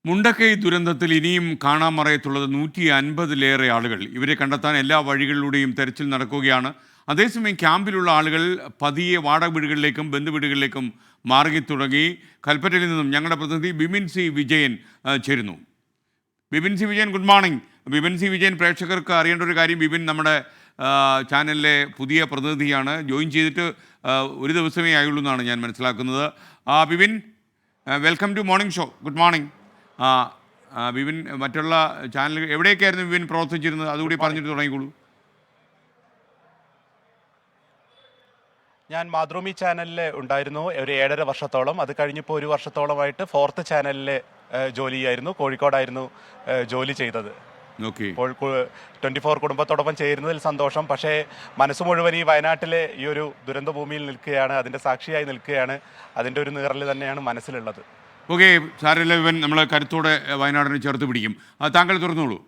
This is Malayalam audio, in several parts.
മുണ്ടക്കൈ ദുരന്തത്തിൽ ഇനിയും കാണാമറയത്തുള്ളത് 150-ലേറെ ആളുകൾ. ഇവരെ കണ്ടെത്താൻ എല്ലാ വഴികളിലൂടെയും തെരച്ചിൽ നടക്കുകയാണ്. അതേസമയം ക്യാമ്പിലുള്ള ആളുകൾ പതിയെ വാടക വീടുകളിലേക്കും ബന്ധുവീടുകളിലേക്കും മാറി തുടങ്ങി. കൽപ്പറ്റയിൽ നിന്നും ഞങ്ങളുടെ പ്രതിനിധി ബിപിൻ സി വിജയൻ ചേരുന്നു. Bipin C Vijayan, good morning. Bipin C Vijayan, പ്രേക്ഷകർക്ക് അറിയേണ്ട ഒരു കാര്യം, ബിപിൻ നമ്മുടെ ചാനലിലെ പുതിയ പ്രതിനിധിയാണ്. ജോയിൻ ചെയ്തിട്ട് ഒരു ദിവസമേ ആയുള്ളൂ എന്നാണ് ഞാൻ മനസ്സിലാക്കുന്നത്. Bipin, welcome to morning show. Good morning. Bipin, മറ്റുള്ള ചാനലുകൾ എവിടെയൊക്കെയായിരുന്നു ബിപിൻ പ്രവർത്തിച്ചിരുന്നത്? അതുകൂടി പറഞ്ഞിട്ട് തുടങ്ങിക്കോളൂ. ഞാൻ മാതൃഭൂമി ചാനലിൽ ഉണ്ടായിരുന്നു ഒരു 7.5 വർഷത്തോളം. അത് കഴിഞ്ഞപ്പോൾ 1 വർഷത്തോളമായിട്ട് 4th ചാനലിൽ ജോലി ചെയ്യായിരുന്നു. കോഴിക്കോടായിരുന്നു ജോലി ചെയ്തത്. ഇപ്പോൾ 24 കുടുംബത്തോടൊപ്പം ചേരുന്നതിൽ സന്തോഷം. പക്ഷേ മനസ്സ് മുഴുവൻ ഈ വയനാട്ടിലെ ഈ ഒരു ദുരന്ത ഭൂമിയിൽ നിൽക്കുകയാണ്, അതിൻ്റെ സാക്ഷിയായി നിൽക്കുകയാണ്. അതിൻ്റെ ഒരു നീറൽ തന്നെയാണ് മനസ്സിലുള്ളത്. ഓക്കെ, സാരമില്ല ബിപിൻ, നമ്മൾ കരുത്തോടെ വയനാടിനെ ചേർത്ത് പിടിക്കും. താങ്കൾ തുറന്നോളൂ.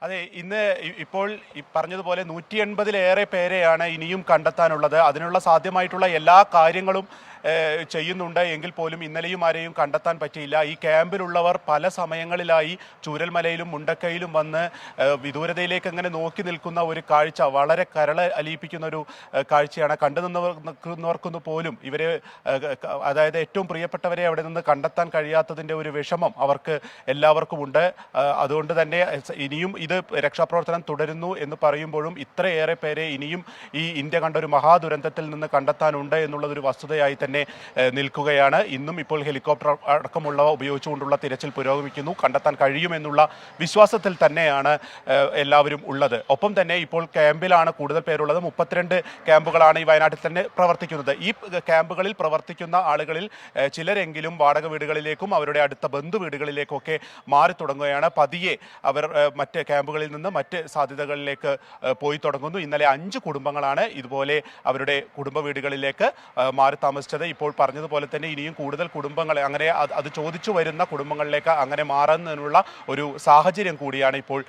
അതെ, ഇന്ന് ഇപ്പോൾ ഈ പറഞ്ഞതുപോലെ 180-ലേറെ പേരെയാണ് ഇനിയും കണ്ടെത്താനുള്ളത്. അതിനുള്ള സാധ്യമായിട്ടുള്ള എല്ലാ കാര്യങ്ങളും ചെയ്യുന്നുണ്ട്. എങ്കിൽ പോലും ഇന്നലെയും ആരെയും കണ്ടെത്താൻ പറ്റിയില്ല. ഈ ക്യാമ്പിലുള്ളവർ പല സമയങ്ങളിലായി ചൂരൽമലയിലും മുണ്ടക്കയിലും വന്ന് വിദൂരതയിലേക്ക് അങ്ങനെ നോക്കി നിൽക്കുന്ന ഒരു കാഴ്ച വളരെ കരള അലിയിപ്പിക്കുന്ന ഒരു കാഴ്ചയാണ്. കണ്ടു നിന്നവർക്കൊന്നു പോലും ഇവരെ, അതായത് ഏറ്റവും പ്രിയപ്പെട്ടവരെ അവിടെ നിന്ന് കണ്ടെത്താൻ കഴിയാത്തതിൻ്റെ ഒരു വിഷമം അവർക്ക് എല്ലാവർക്കും ഉണ്ട്. അതുകൊണ്ട് തന്നെ ഇനിയും ഇത് രക്ഷാപ്രവർത്തനം തുടരുന്നു എന്ന് പറയുമ്പോഴും ഇത്രയേറെ പേരെ ഇനിയും ഈ ഇന്ത്യ കണ്ട ഒരു മഹാദുരന്തത്തിൽ നിന്ന് കണ്ടെത്താനുണ്ട് എന്നുള്ളതൊരു വസ്തുതയായി തന്നെ നിൽക്കുകയാണ്. ഇന്നും ഇപ്പോൾ ഹെലികോപ്റ്റർ അടക്കമുള്ളവ ഉപയോഗിച്ചുകൊണ്ടുള്ള തിരച്ചിൽ പുരോഗമിക്കുന്നു. കണ്ടെത്താൻ കഴിയുമെന്നുള്ള വിശ്വാസത്തിൽ തന്നെയാണ് എല്ലാവരും ഉള്ളത്. ഒപ്പം തന്നെ ഇപ്പോൾ ക്യാമ്പിലാണ് കൂടുതൽ പേരുള്ളത്. 32 ക്യാമ്പുകളാണ് ഈ വയനാട്ടിൽ തന്നെ പ്രവർത്തിക്കുന്നത്. ഈ ക്യാമ്പുകളിൽ പ്രവർത്തിക്കുന്ന ആളുകളിൽ ചിലരെങ്കിലും വാടക വീടുകളിലേക്കും അവരുടെ അടുത്ത ബന്ധു വീടുകളിലേക്കൊക്കെ മാറി തുടങ്ങുകയാണ്. പതിയെ അവർ മറ്റ് ക്യാമ്പുകളിൽ നിന്ന് മറ്റ് സാധ്യതകളിലേക്ക് പോയി തുടങ്ങുന്നു. ഇന്നലെ 5 കുടുംബങ്ങളാണ് ഇതുപോലെ അവരുടെ കുടുംബ വീടുകളിലേക്ക് മാറി താമസിച്ചത്. ഇപ്പോൾ പറഞ്ഞതുപോലെ തന്നെ ഇനിയും കൂടുതൽ കുടുംബങ്ങളെ അങ്ങനെ അത് ചോദിച്ചു വരുന്ന കുടുംബങ്ങളിലേക്ക് അങ്ങനെ മാറുന്നതിനുള്ള ഒരു സാഹചര്യം കൂടിയാണ് ഇപ്പോൾ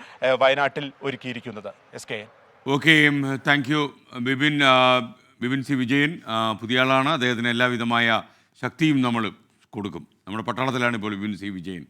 വയനാട്ടിൽ ഒരുക്കിയിരിക്കുന്നത്. SK. Okay, thank you Bipin. Bipin C Vijayan പുതിയ ആളാണ്. അദ്ദേഹത്തിന് എല്ലാവിധമായ ശക്തിയും നമ്മൾ കൊടുക്കും. നമ്മുടെ പട്ടാളത്തിലാണ് ഇപ്പോൾ ബിപിൻ സി വിജയൻ.